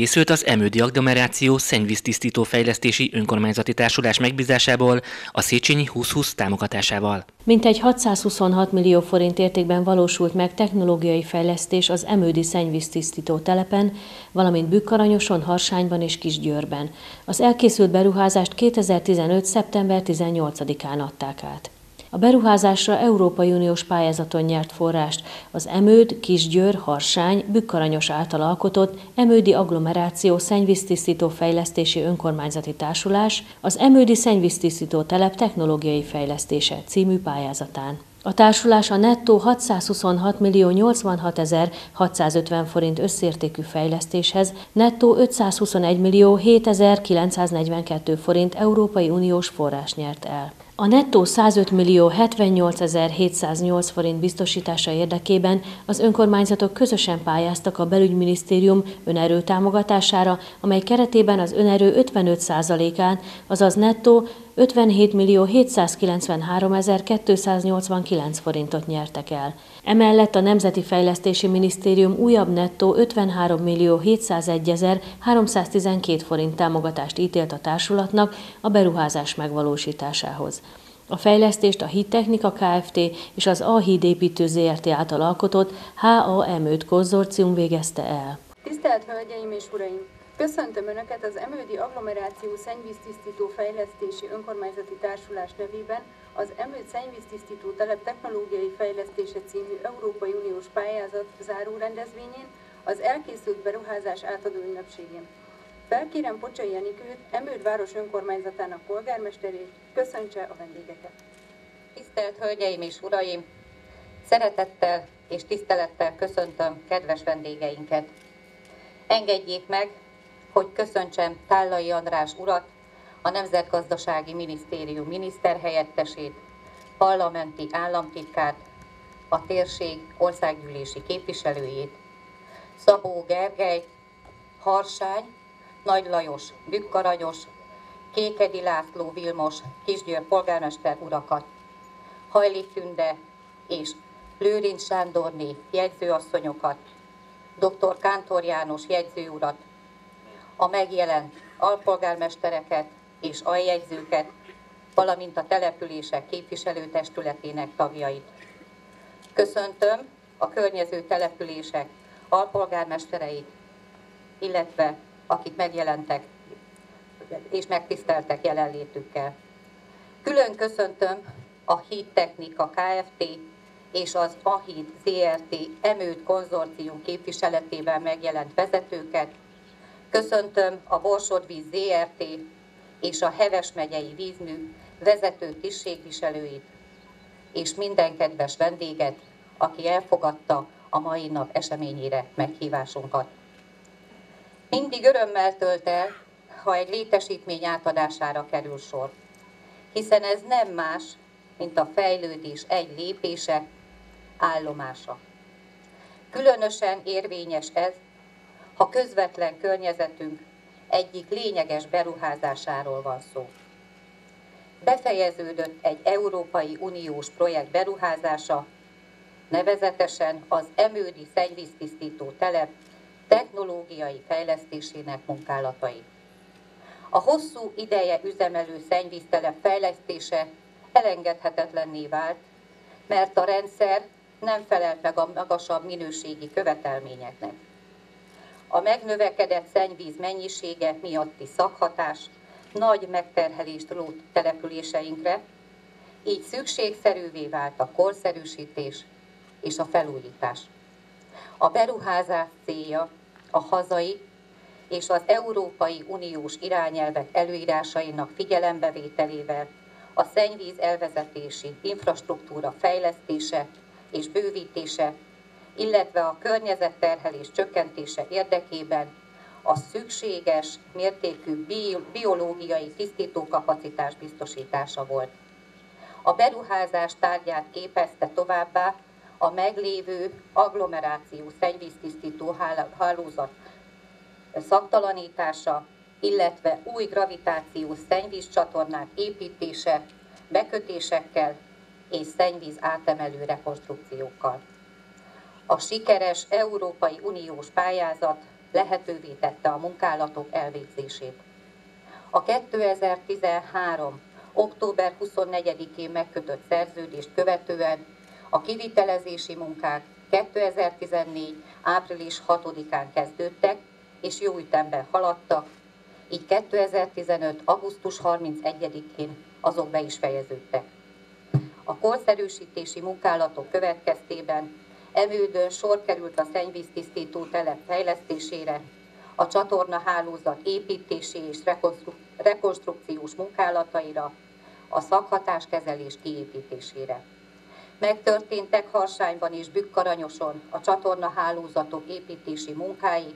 készült az Emődi Agglomeráció Szennyvíztisztító Fejlesztési Önkormányzati Társulás megbízásából a Széchenyi 2020 támogatásával. Mintegy 626 millió forint értékben valósult meg technológiai fejlesztés az Emődi szennyvíztisztító telepen, valamint Bükk-Aranyoson, Harsányban és Kisgyőrben. Az elkészült beruházást 2015. szeptember 18-án adták át. A beruházásra Európai Uniós pályázaton nyert forrást az Emőd, Kisgyőr, Harsány, Bükk-Aranyos által alkotott Emődi Agglomeráció Szennyvíztisztító Fejlesztési Önkormányzati Társulás az Emődi Szennyvíztisztító Telep technológiai fejlesztése című pályázatán. A társulás a nettó 626.086.650 forint összértékű fejlesztéshez nettó 521.007.942 forint Európai Uniós forrás nyert el. A nettó 105.078.708 forint biztosítása érdekében az önkormányzatok közösen pályáztak a Belügyminisztérium önerő támogatására, amely keretében az önerő 55%-án, azaz nettó 57.793.289 forintot nyertek el. Emellett a Nemzeti Fejlesztési Minisztérium újabb nettó 53.701.312 forint támogatást ítélt a társulatnak a beruházás megvalósításához. A fejlesztést a Hídtechnika Kft. És az A-Hídépítő Zrt. Által alkotott HA Emőd konzorcium végezte el. Tisztelt Hölgyeim és Uraim! Köszöntöm Önöket az Emődi Agglomeráció Szennyvíztisztító Fejlesztési Önkormányzati Társulás nevében az Emőd Szennyvíztisztító Telep technológiai fejlesztése című Európai Uniós pályázat záró rendezvényén, az elkészült beruházás átadó ünnepségén. Felkérem Pocsai Enikőt, Emőd város önkormányzatának polgármesterét, köszöntse a vendégeket. Tisztelt Hölgyeim és Uraim! Szeretettel és tisztelettel köszöntöm kedves vendégeinket. Engedjék meg, hogy köszöntsem Tállai András urat, a Nemzetgazdasági Minisztérium miniszterhelyettesét, parlamenti államtitkárt, a térség országgyűlési képviselőjét, Szabó Gergely, Harsány, Nagy Lajos, Bükk-Aranyos, Kékedi László Vilmos, Kisgyőr polgármester urakat, Hajlik Tünde és Lőrinc Sándorné jegyzőasszonyokat, dr. Kántor János jegyzőurat, a megjelent alpolgármestereket és aljegyzőket, valamint a települések képviselőtestületének tagjait. Köszöntöm a környező települések alpolgármestereit, illetve akik megjelentek és megtiszteltek jelenlétükkel. Külön köszöntöm a Hídtechnika Kft. És az A-Híd Zrt. Emőd konzorcium képviseletében megjelent vezetőket. Köszöntöm a Borsodvíz Zrt. És a Heves megyei vízmű vezető tisztségviselőit, és minden kedves vendéget, aki elfogadta a mai nap eseményére meghívásunkat. Mindig örömmel tölt el, ha egy létesítmény átadására kerül sor, hiszen ez nem más, mint a fejlődés egy lépése, állomása. Különösen érvényes ez, ha közvetlen környezetünk egyik lényeges beruházásáról van szó. Befejeződött egy Európai Uniós projekt beruházása, nevezetesen az Emődi Szennyvíztisztító Telep technológiai fejlesztésének munkálatai. A hosszú ideje üzemelő szennyvíztelep fejlesztése elengedhetetlenné vált, mert a rendszer nem felelt meg a magasabb minőségi követelményeknek. A megnövekedett szennyvíz mennyisége miatti szakhatás nagy megterhelést rótt településeinkre, így szükségszerűvé vált a korszerűsítés és a felújítás. A beruházás célja a hazai és az Európai Uniós irányelvek előírásainak figyelembevételével a szennyvíz elvezetési infrastruktúra fejlesztése és bővítése, illetve a környezetterhelés csökkentése érdekében a szükséges mértékű biológiai tisztítókapacitás biztosítása volt. A beruházás tárgyát képezte továbbá a meglévő agglomeráció szennyvíztisztító hálózat szaktalanítása, illetve új gravitációs szennyvízcsatornák építése, bekötésekkel és szennyvíz átemelő rekonstrukciókkal. A sikeres Európai Uniós pályázat lehetővé tette a munkálatok elvégzését. A 2013. október 24-én megkötött szerződést követően a kivitelezési munkák 2014. április 6-án kezdődtek, és jó ütemben haladtak, így 2015. augusztus 31-én azok be is fejeződtek. A korszerűsítési munkálatok következtében Emődön sor került a szennyvíztisztító telep fejlesztésére, a csatornahálózat építési és rekonstrukciós munkálataira, a szakhatáskezelés kiépítésére. Megtörténtek Harsányban és Bükkaranyoson a csatornahálózatok építési munkái,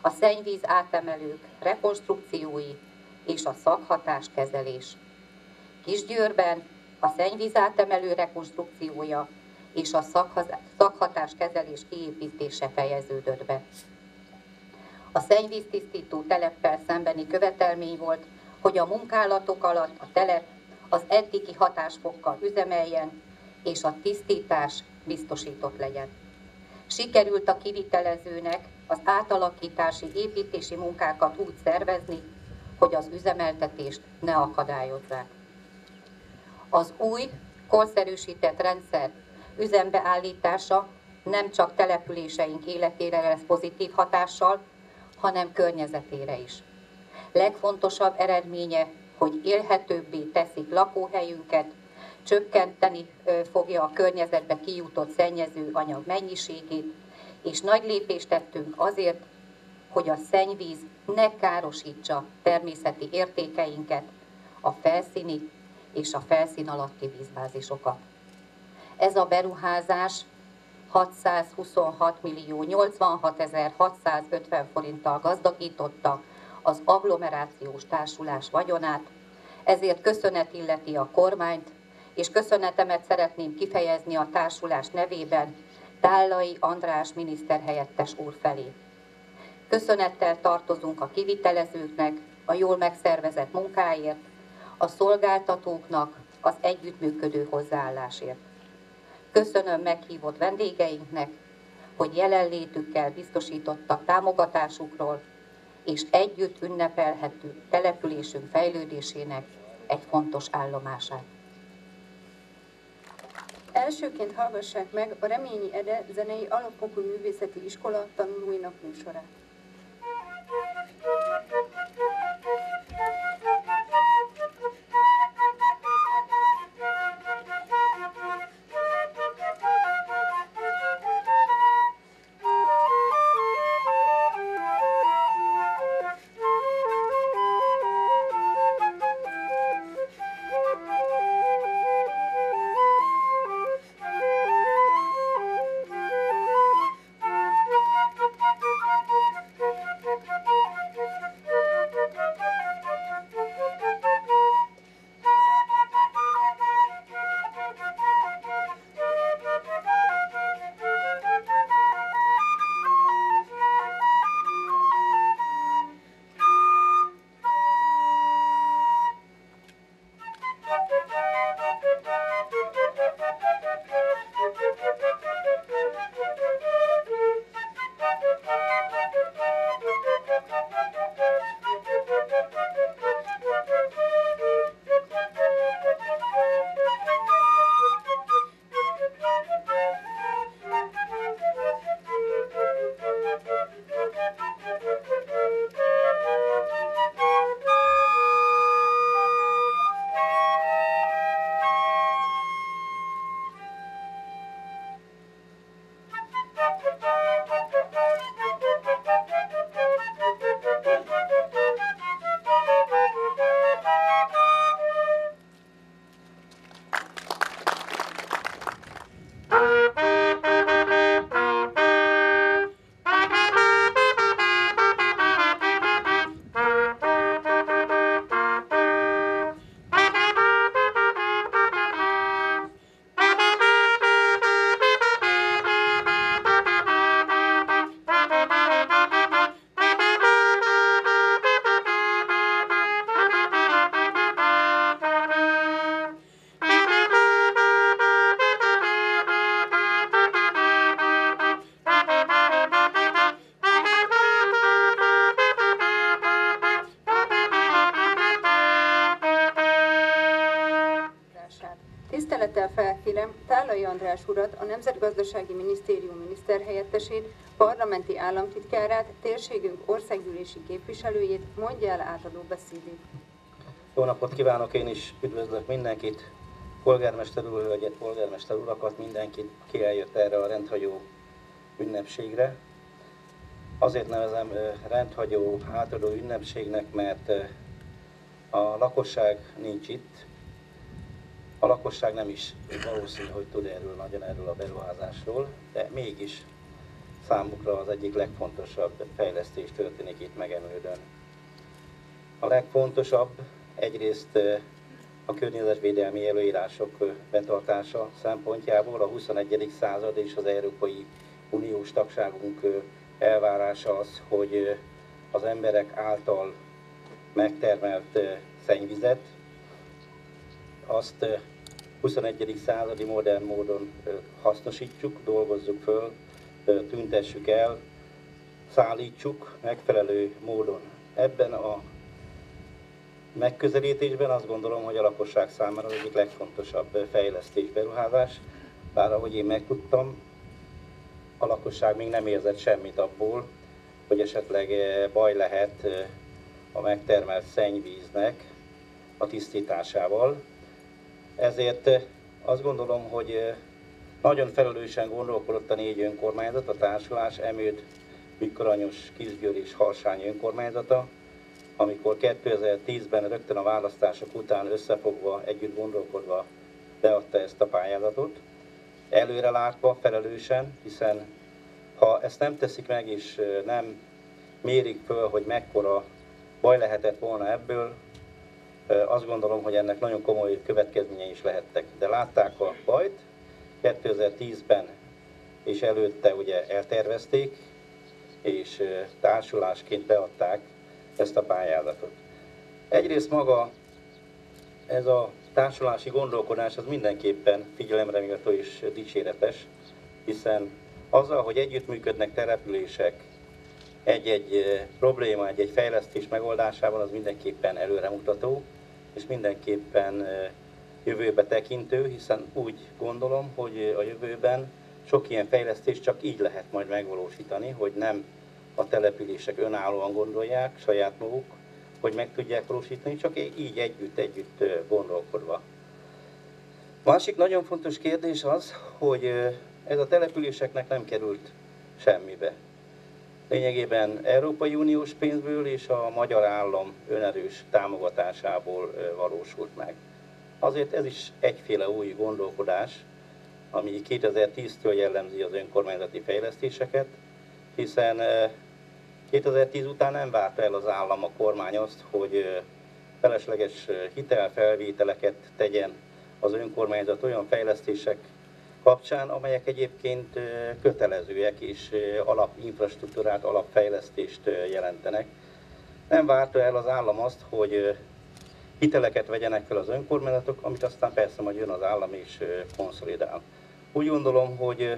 a szennyvíz átemelők rekonstrukciói és a szakhatáskezelés. Kisgyőrben a szennyvíz átemelő rekonstrukciója és a szakhatáskezelés kiépítése fejeződött be. A szennyvíztisztító teleppel szembeni követelmény volt, hogy a munkálatok alatt a telep az eddigi hatásfokkal üzemeljen, és a tisztítás biztosított legyen. Sikerült a kivitelezőnek az átalakítási, építési munkákat úgy szervezni, hogy az üzemeltetést ne akadályozzák. Az új, korszerűsített rendszer üzembeállítása nem csak településeink életére lesz pozitív hatással, hanem környezetére is. Legfontosabb eredménye, hogy élhetőbbé teszik lakóhelyünket, csökkenteni fogja a környezetbe kijutott szennyező anyag mennyiségét, és nagy lépést tettünk azért, hogy a szennyvíz ne károsítsa természeti értékeinket, a felszíni és a felszín alatti vízbázisokat. Ez a beruházás 626.086.650 forinttal gazdagította az agglomerációs társulás vagyonát, ezért köszönet illeti a kormányt, és köszönetemet szeretném kifejezni a társulás nevében Tállai András miniszterhelyettes úr felé. Köszönettel tartozunk a kivitelezőknek a jól megszervezett munkáért, a szolgáltatóknak az együttműködő hozzáállásért. Köszönöm meghívott vendégeinknek, hogy jelenlétükkel biztosítottak támogatásukról, és együtt ünnepelhető településünk fejlődésének egy fontos állomását. Elsőként hallgassák meg a Reményi Ede zenei alapfokú művészeti iskola tanulóinak műsorát. tisztelettel felkérem Tálai András urat, a Nemzetgazdasági Minisztérium miniszterhelyettesét, parlamenti államtitkárát, térségünk országgyűlési képviselőjét, mondja el átadó beszédét. Jó napot kívánok, én is üdvözlök mindenkit, polgármester úr, hölgyet, polgármester urakat, mindenkit, ki eljött erre a rendhagyó ünnepségre. Azért nevezem rendhagyó, átadó ünnepségnek, mert a lakosság nincs itt. A lakosság nem is valószínű, hogy tud erről a beruházásról, de mégis számukra az egyik legfontosabb fejlesztés történik itt meg Emődön. A legfontosabb egyrészt a környezetvédelmi előírások betartása szempontjából, a 21. század és az Európai Uniós tagságunk elvárása az, hogy az emberek által megtermelt szennyvizet, azt 21. századi modern módon hasznosítsuk, dolgozzuk föl, tüntessük el, szállítsuk megfelelő módon. Ebben a megközelítésben azt gondolom, hogy a lakosság számára az egyik legfontosabb fejlesztés, beruházás, bár ahogy én megtudtam, a lakosság még nem érzett semmit abból, hogy esetleg baj lehet a megtermelt szennyvíznek a tisztításával. Ezért azt gondolom, hogy nagyon felelősen gondolkodott a 4 önkormányzat, a társulás, Emőd, Bükkaranyos, Kisgyőr és Harsány önkormányzata, amikor 2010-ben rögtön a választások után összefogva, együtt gondolkodva beadta ezt a pályázatot. Előre látva, felelősen, hiszen ha ezt nem teszik meg és nem mérik föl, hogy mekkora baj lehetett volna ebből, azt gondolom, hogy ennek nagyon komoly következményei is lehettek. De látták a bajt, 2010-ben és előtte ugye eltervezték, és társulásként beadták ezt a pályázatot. Egyrészt maga ez a társulási gondolkodás az mindenképpen figyelemre méltó és dicséretes, hiszen azzal, hogy együttműködnek települések egy-egy probléma, egy-egy fejlesztés megoldásában, az mindenképpen előremutató, és mindenképpen jövőbe tekintő, hiszen úgy gondolom, hogy a jövőben sok ilyen fejlesztést csak így lehet majd megvalósítani, hogy nem a települések önállóan gondolják, saját maguk, hogy meg tudják valósítani, csak így együtt gondolkodva. Másik nagyon fontos kérdés az, hogy ez a településeknek nem került semmibe. Lényegében Európai Uniós pénzből és a magyar állam önerős támogatásából valósult meg. Azért ez is egyféle új gondolkodás, ami 2010-től jellemzi az önkormányzati fejlesztéseket, hiszen 2010 után nem várta el az állam, a kormány azt, hogy felesleges hitelfelvételeket tegyen az önkormányzat olyan fejlesztések kapcsán, amelyek egyébként kötelezőek és alapinfrastruktúrát, alapfejlesztést jelentenek. Nem várta el az állam azt, hogy hiteleket vegyenek fel az önkormányzatok, amit aztán persze majd jön az állam és konszolidál. Úgy gondolom, hogy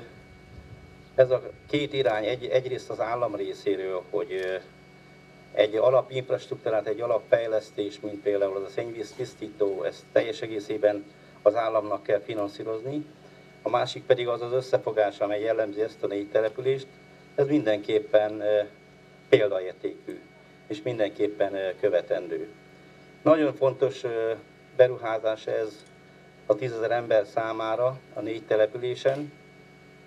ez a két irány, egyrészt az állam részéről, hogy egy alapinfrastruktúrát, egy alapfejlesztés, mint például az a szennyvíztisztító, ezt teljes egészében az államnak kell finanszírozni. A másik pedig az az összefogás, amely jellemzi ezt a 4 települést, ez mindenképpen példaértékű, és mindenképpen követendő. Nagyon fontos beruházás ez a 10 000 ember számára a 4 településen.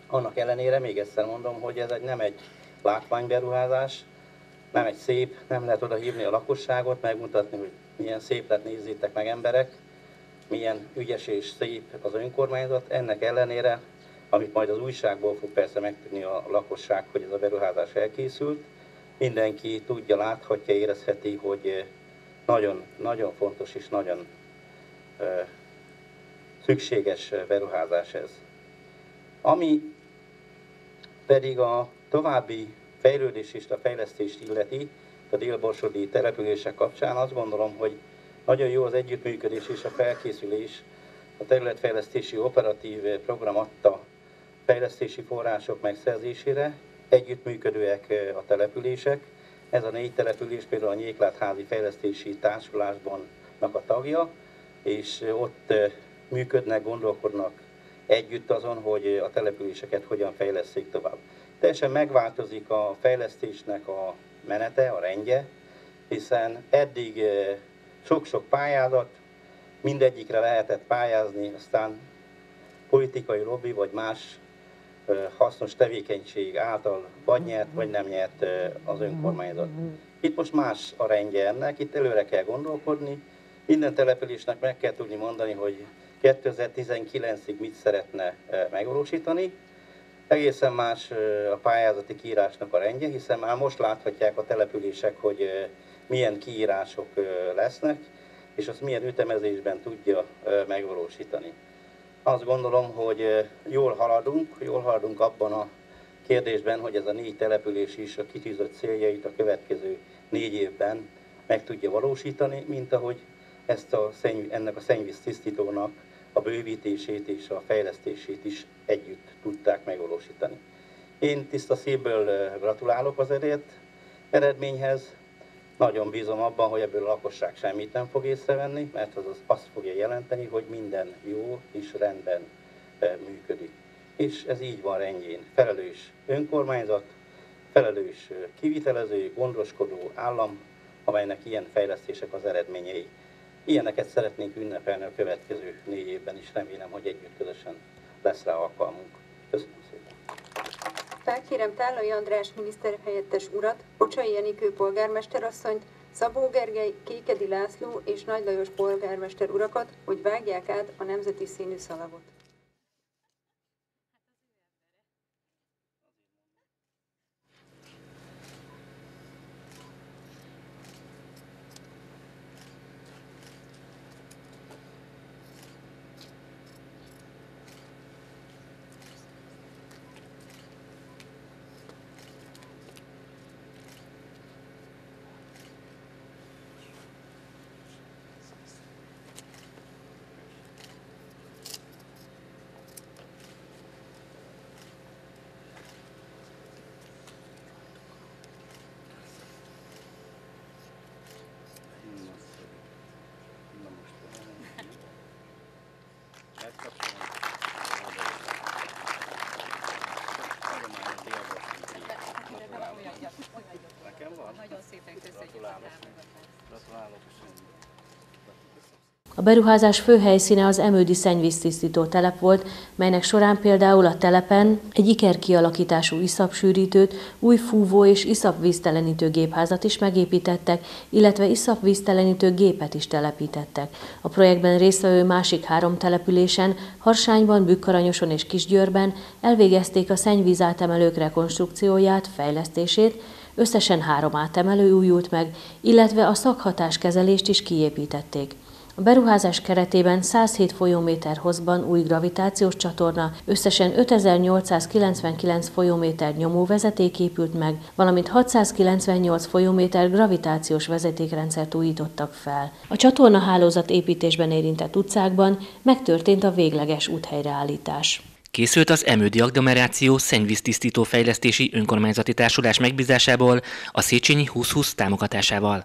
Annak ellenére, még egyszer mondom, hogy ez nem egy látványberuházás, nem egy szép, nem lehet oda hívni a lakosságot, megmutatni, hogy milyen szép lett, nézzétek meg emberek, milyen ügyes és szép az önkormányzat. Ennek ellenére, amit majd az újságból fog persze megtudni a lakosság, hogy ez a beruházás elkészült, mindenki tudja, láthatja, érezheti, hogy nagyon, nagyon fontos és nagyon szükséges beruházás ez. Ami pedig a további fejlődés és a fejlesztést illeti, a délborsodi települések kapcsán azt gondolom, hogy nagyon jó az együttműködés és a felkészülés. A területfejlesztési operatív program adta fejlesztési források megszerzésére, együttműködőek a települések. Ez a 4 település például a Nyéklátházi Fejlesztési Társulásban a tagja, és ott működnek, gondolkodnak együtt azon, hogy a településeket hogyan fejleszték tovább. Teljesen megváltozik a fejlesztésnek a menete, a rendje, hiszen eddig sok-sok pályázat, mindegyikre lehetett pályázni, aztán politikai lobby vagy más hasznos tevékenység által vagy nyert, vagy nem nyert az önkormányzat. Itt most más a rendje ennek, itt előre kell gondolkodni, minden településnek meg kell tudni mondani, hogy 2019-ig mit szeretne megvalósítani. Egészen más a pályázati kiírásnak a rendje, hiszen már most láthatják a települések, hogy milyen kiírások lesznek, és azt milyen ütemezésben tudja megvalósítani. Azt gondolom, hogy jól haladunk abban a kérdésben, hogy ez a 4 település is a kitűzött céljait a következő 4 évben meg tudja valósítani, mint ahogy ennek a szennyvíztisztítónak a bővítését és a fejlesztését is együtt tudták megvalósítani. Én tiszta szívből gratulálok az eredményhez. Nagyon bízom abban, hogy ebből a lakosság semmit nem fog észrevenni, mert az azt fogja jelenteni, hogy minden jó és rendben működik. És ez így van rendjén. Felelős önkormányzat, felelős kivitelező, gondoskodó állam, amelynek ilyen fejlesztések az eredményei. Ilyeneket szeretnénk ünnepelni a következő 4 évben is, remélem, hogy együtt közösen lesz rá alkalmunk. Köszönöm szépen! Felkérem Tállai András miniszterhelyettes urat, Bocsai Enikő polgármesterasszonyt, Szabó Gergely, Kékedi László és Nagy Lajos polgármester urakat, hogy vágják át a nemzeti színű szalagot. Nagyon szépen köszönjük a támogatást. A beruházás fő helyszíne az Emődi szennyvíztisztító telep volt, melynek során például a telepen egy ikerkialakítású iszapsűrítőt, új fúvó és iszapvíztelenítő gépházat is megépítettek, illetve iszapvíztelenítő gépet is telepítettek. A projektben résztvevő másik 3 településen, Harsányban, Bükkaranyoson és Kisgyőrben elvégezték a szennyvízátemelők rekonstrukcióját, fejlesztését, összesen 3 átemelő újult meg, illetve a szakhatáskezelést is kiépítették. A beruházás keretében 107 folyóméter hosszban új gravitációs csatorna, összesen 5899 folyóméter nyomóvezeték épült meg, valamint 698 folyóméter gravitációs vezetékrendszert újítottak fel. A csatornahálózat építésben érintett utcákban megtörtént a végleges úthelyreállítás. Készült az Emődi agglomeráció szennyvíztisztító fejlesztési önkormányzati társulás megbízásából a Széchenyi 2020 támogatásával.